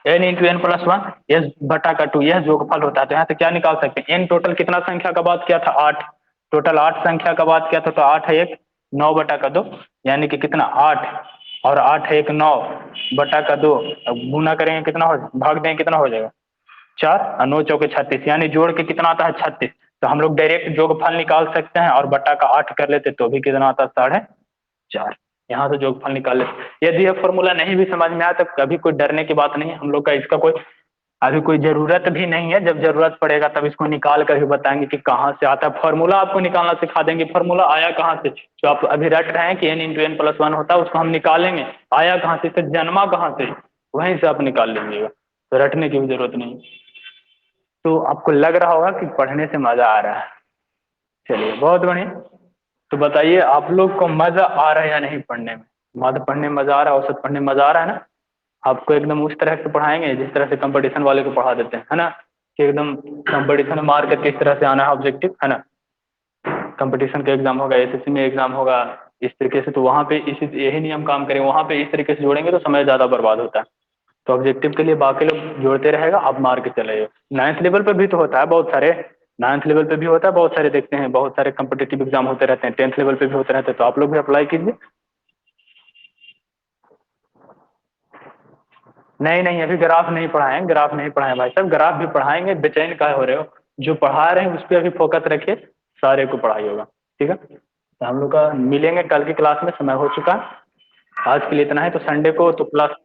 n × n+1, s/2, यह जोगफल होता है। तो यहाँ से क्या निकाल सकते हैं? n टोटल कितना संख्या का बात किया था? 8। टोटल 8 संख्या का बात किया था, तो 8 है 1, 9/2, यानी कि कितना? 8, और 8 है 1, 9/2। अब गुना करेंगे कितना हो, भाग देंगे कितना हो जाएगा? 4, और 9 चौके 36, यानी जोड़ के कितना आता है? 36। तो हम लोग डायरेक्ट जोगफल निकाल सकते हैं, और बटा का 8 कर लेते तो भी कितना आता है? 4.5। यहाँ से जोगफल निकाल लेते। यदि यह फॉर्मूला नहीं भी समझ में आया तो कभी कोई डरने की बात नहीं है। हम लोग का इसका अभी कोई जरूरत भी नहीं है। जब जरूरत पड़ेगा तब इसको निकाल कर भी बताएंगे कि कहाँ से आता है। फॉर्मूला आपको निकालना सिखा देंगे। फॉर्मूला आया कहाँ से? जो आप अभी रट रहे हैं कि n × n+1 होता है, उसको हम निकालेंगे। आया कहाँ से? इसे जन्मा कहाँ से? वहीं से आप निकाल लीजिएगा, तो रटने की भी जरूरत नहीं। तो आपको लग रहा होगा कि पढ़ने से मजा आ रहा है। चलिए बहुत बढ़िया। तो बताइए आप लोग को मजा आ रहा है या नहीं पढ़ने में? माध्य पढ़ने में मजा आ रहा है, औसत पढ़ने में मजा आ रहा है ना? आपको एकदम उस तरह से पढ़ाएंगे जिस तरह से कंपटीशन वाले को पढ़ा देते हैं, है ना? कि एकदम कंपटीशन में मार करके इस तरह से आना है ऑब्जेक्टिव, है ना? कंपटीशन का एग्जाम होगा, एसएससी में एग्जाम होगा, इस तरीके से, तो वहां पे इसी यही नियम काम करें, वहां पे इस तरीके से जोड़ेंगे तो समय ज्यादा बर्बाद होता है। तो ऑब्जेक्टिव के लिए बाकी लोग जोड़ते रहेगा, आप मार के चले जाओ। नाइन्थ लेवल पे भी तो होता है बहुत सारे, नाइन्थ लेवल पे भी होता है बहुत सारे, देखते हैं बहुत सारे कम्पिटेटिव एग्जाम होते रहते हैं, टेंथ लेवल पे भी होते रहते हैं, तो आप लोग भी अप्लाई कीजिए। नहीं नहीं, अभी ग्राफ नहीं पढ़ाएं, ग्राफ नहीं पढ़ाएं भाई साहब, ग्राफ भी पढ़ाएंगे, बेचैन काहे हो रहे हो? जो पढ़ा रहे हैं उस पर अभी फोकस रखिए, सारे को पढ़ाई होगा, ठीक है? तो हम लोग का मिलेंगे कल की क्लास में, समय हो चुका है, आज के लिए इतना है। तो संडे को तो क्लास,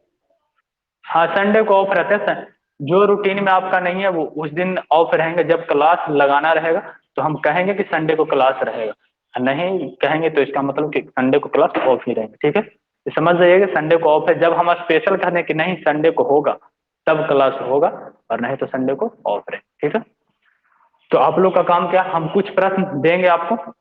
हाँ संडे को ऑफ रहते हैं जो रूटीन में आपका नहीं है वो उस दिन ऑफ रहेंगे, जब क्लास लगाना रहेगा तो हम कहेंगे कि संडे को क्लास रहेगा, नहीं कहेंगे तो इसका मतलब कि संडे को क्लास ऑफ ही रहेंगे, ठीक है? तो समझ जाइए कि संडे को ऑफ है, जब हम स्पेशल कहते हैं कि नहीं संडे को होगा तब क्लास होगा, और नहीं तो संडे को ऑफ रहे, ठीक है? तो आप लोग का काम क्या, हम कुछ प्रश्न देंगे आपको,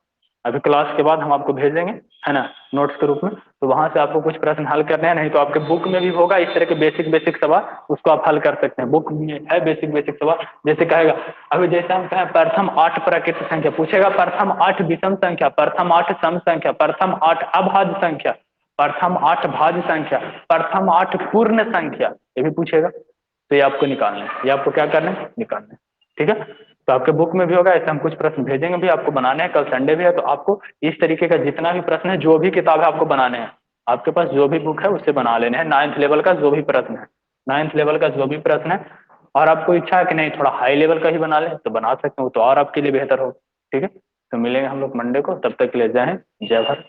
अभी क्लास के बाद हम आपको भेजेंगे, है ना, नोट्स के रूप में, तो वहां से आपको कुछ प्रश्न हल करने हैं, नहीं तो आपके बुक में भी होगा इस तरह के बेसिक बेसिक सवाल, उसको आप हल कर सकते हैं, बुक में है बेसिक बेसिक सवाल। जैसे कहेगा, अभी जैसे हम कहें प्रथम 8 प्राकृत संख्या पूछेगा, प्रथम 8 विषम संख्या, प्रथम 8 सम संख्या, प्रथम 8 अभाज्य संख्या, प्रथम 8 भाज्य संख्या, प्रथम 8 पूर्ण संख्या, ये भी पूछेगा, तो ये आपको निकालना है, ये आपको क्या करना है, निकालना है, ठीक है? तो आपके बुक में भी होगा, ऐसे हम कुछ प्रश्न भेजेंगे भी, आपको बनाने हैं, कल संडे भी है, तो आपको इस तरीके का जितना भी प्रश्न है, जो भी किताब है आपको बनाने हैं, आपके पास जो भी बुक है उससे बना लेने हैं, नाइन्थ लेवल का जो भी प्रश्न है, नाइन्थ लेवल का जो भी प्रश्न है, और आपको इच्छा है कि नहीं थोड़ा हाई लेवल का ही बना ले तो बना सकते हो, तो और आपके लिए बेहतर हो, ठीक है? तो मिलेंगे हम लोग मंडे को, तब तक के लिए जय हिंद जय भारत।